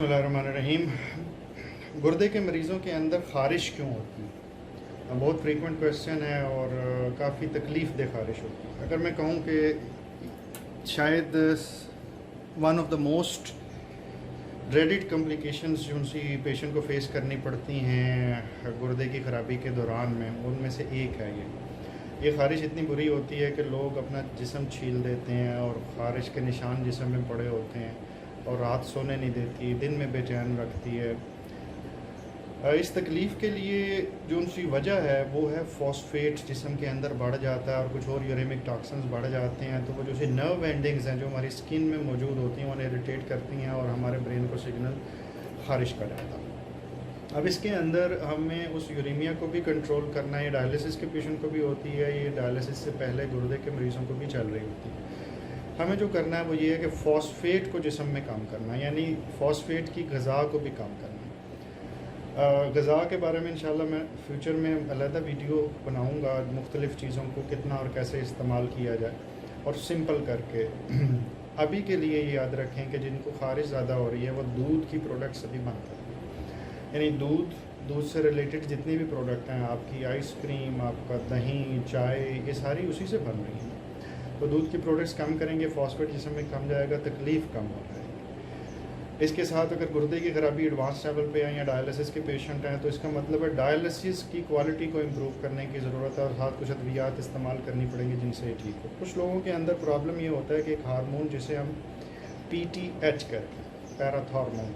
बिस्मिल्लाहिर्रहमानिर्रहीम। गुर्दे के मरीज़ों के अंदर ख़ारिश क्यों होती है? बहुत फ्रीक्वेंट क्वेश्चन है और काफ़ी तकलीफ़ दे ख़ारिश होती है। अगर मैं कहूँ कि शायद one of the most dreaded complications जो उनसी पेशेंट को फेस करनी पड़ती हैं गुर्दे की ख़राबी के दौरान में, उनमें से एक है ये ख़ारिश इतनी बुरी होती है कि लोग अपना जिस्म छील देते हैं और ख़ारिश के निशान जिस्म में पड़े होते हैं और रात सोने नहीं देती, दिन में बेचैन रखती है। इस तकलीफ़ के लिए जो उनकी वजह है वो है फॉस्फेट जिस्म के अंदर बढ़ जाता है और कुछ और यूरेमिक टॉक्सिन्स बढ़ जाते हैं, तो वो जो सी नर्व एंडिंग्स हैं जो हमारी स्किन में मौजूद होती हैं उन्हें इरिटेट करती हैं और हमारे ब्रेन को सिग्नल ख़ारिश कर जाता है। अब इसके अंदर हमें उस यूरेमिया को भी कंट्रोल करना है। डायलिसिस के पेशेंट को भी होती है, ये डायलिसिस से पहले गुर्दे के मरीज़ों को भी चल रही होती है। हमें जो करना है वो ये है कि फ़ॉस्फेट को जिस्म में कम करना है, यानी फ़ॉस्फेट की ग़िज़ा को भी कम करना है। ग़िज़ा के बारे में इंशाल्लाह मैं फ्यूचर में अलग वीडियो बनाऊंगा, मुख्तलिफ़ चीज़ों को कितना और कैसे इस्तेमाल किया जाए और सिंपल करके। अभी के लिए ये याद रखें कि जिनको ख़ारिश ज़्यादा हो रही है वो दूध की प्रोडक्ट्स अभी बंद करें, यानी दूध से रिलेटेड जितनी भी प्रोडक्ट हैं, आपकी आइसक्रीम, आपका दही, चाय, ये सारी उसी से बन रही हैं। तो दूध की प्रोडक्ट्स कम करेंगे, फॉस्फेट जिस्म में कम जाएगा, तकलीफ़ कम हो जाएगी। इसके साथ अगर गुर्दे की खराबी एडवांस लेवल पे हैं या डायलिसिस के पेशेंट हैं तो इसका मतलब है डायलिसिस की क्वालिटी को इम्प्रूव करने की ज़रूरत है और साथ कुछ अद्वियात इस्तेमाल करनी पड़ेंगी जिनसे ये ठीक हो। कुछ लोगों के अंदर प्रॉब्लम ये होता है कि एक हार्मोन जिसे हम PTH कहते हैं, पैराथॉर्मोन,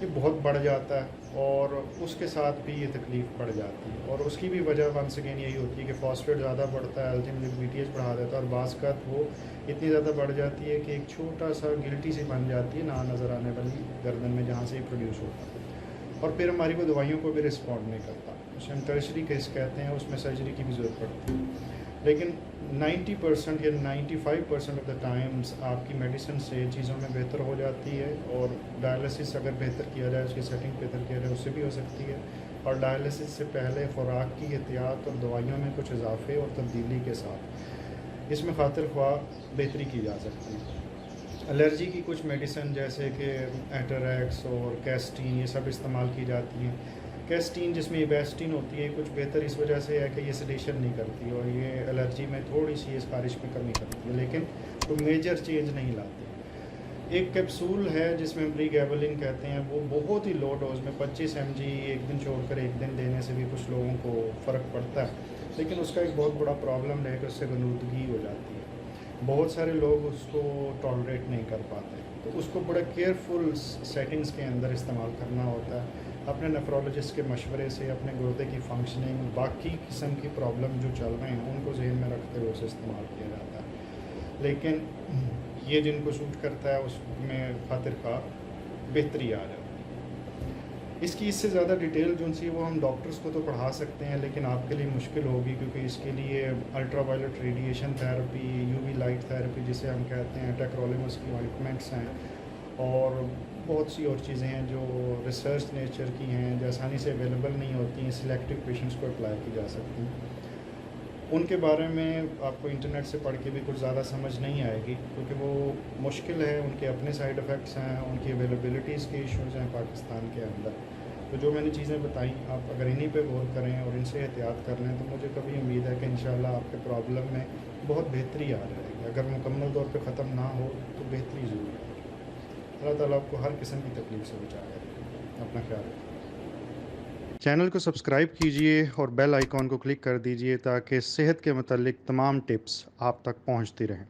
ये बहुत बढ़ जाता है और उसके साथ भी ये तकलीफ़ बढ़ जाती है और उसकी भी वजह वंस अगेन यही होती है कि फॉस्फेट ज़्यादा बढ़ता है, अल्टीमेटली PTH बढ़ा देता है और बाज़ का वो इतनी ज़्यादा बढ़ जाती है कि एक छोटा सा गिल्टी सी बन जाती है ना नज़र आने वाली गर्दन में जहाँ से ये प्रोड्यूस होता है और फिर हमारी वो दवाइयों को भी रिस्पॉन्ड नहीं करता। उसे हम टर्शरी केस कहते हैं, उसमें सर्जरी की भी ज़रूरत पड़ती है। लेकिन 90% या 95% ऑफ द टाइम्स आपकी मेडिसिन से चीज़ों में बेहतर हो जाती है और डायलिसिस अगर बेहतर किया जाए, उसकी सेटिंग बेहतर किया जाए, उससे भी हो सकती है। और डायलिसिस से पहले खुराक की एहतियात और दवाइयों में कुछ इजाफे और तब्दीली के साथ इसमें खातिर ख्वाह बेहतरी की जा सकती है। एलर्जी की कुछ मेडिसिन जैसे कि एटरैक्स और कैस्टीन, ये सब इस्तेमाल की जाती हैं। कैस्टीन जिसमें इबेस्टीन होती है कुछ बेहतर इस वजह से है कि ये सेडेशन नहीं करती और ये एलर्जी में थोड़ी सी इस ख़ारिश में कमी करती है, लेकिन तो मेजर चेंज नहीं लाती। एक कैप्सूल है जिसमें प्रीगैबलिन कहते हैं, वो बहुत ही लो डोज में 25 mg एक दिन छोड़कर एक दिन देने से भी कुछ लोगों को फ़र्क पड़ता है, लेकिन उसका एक बहुत बड़ा प्रॉब्लम है कि उससे गंदगी हो जाती है। बहुत सारे लोग उसको टॉलरेट नहीं कर पाते, तो उसको बड़े केयरफुल सेटिंग्स के अंदर इस्तेमाल करना होता है। अपने नेफ्रोलॉजिस्ट के मशवरे से अपने गुर्दे की फंक्शनिंग, बाकी किस्म की प्रॉब्लम जो चल रहे हैं उनको ज़हन में रखते हुए उसे इस्तेमाल किया जाता है। लेकिन ये जिनको सूट करता है उसमें खातिर खा बेहतरी आ जाती है। इसकी इससे ज़्यादा डिटेल जो सी वो हम डॉक्टर्स को तो पढ़ा सकते हैं, लेकिन आपके लिए मुश्किल होगी क्योंकि इसके लिए ultraviolet radiation therapy, UV light therapy जिसे हम कहते हैं, टेक्रोलिमस की ऑइंटमेंट्स हैं और बहुत सी और चीज़ें हैं जो रिसर्च नेचर की हैं, जो आसानी से अवेलेबल नहीं होती हैं, सिलेक्टिव पेशेंट्स को अप्लाई की जा सकती हैं। उनके बारे में आपको इंटरनेट से पढ़ के भी कुछ ज़्यादा समझ नहीं आएगी क्योंकि वो मुश्किल है, उनके अपने साइड इफ़ेक्ट्स हैं, उनकी अवेलेबिलिटीज़ के इश्यूज़ हैं पाकिस्तान के अंदर। तो जो मैंने चीज़ें बताई, आप अगर इन्हीं पे गौर करें और इनसे एहतियात कर लें तो मुझे कभी उम्मीद है कि इंशाल्लाह आपके प्रॉब्लम में बहुत बेहतरी आ जाएगी। अगर मुकम्मल तौर पे ख़त्म ना हो तो बेहतरी ज़रूर आएगी। अल्लाह ताला आपको हर किस्म की तकलीफ़ से बचाए। अपना ख्याल रखें। चैनल को सब्सक्राइब कीजिए और बेल आइकॉन को क्लिक कर दीजिए ताकि सेहत के मुतालिक तमाम टिप्स आप तक पहुंचती रहें।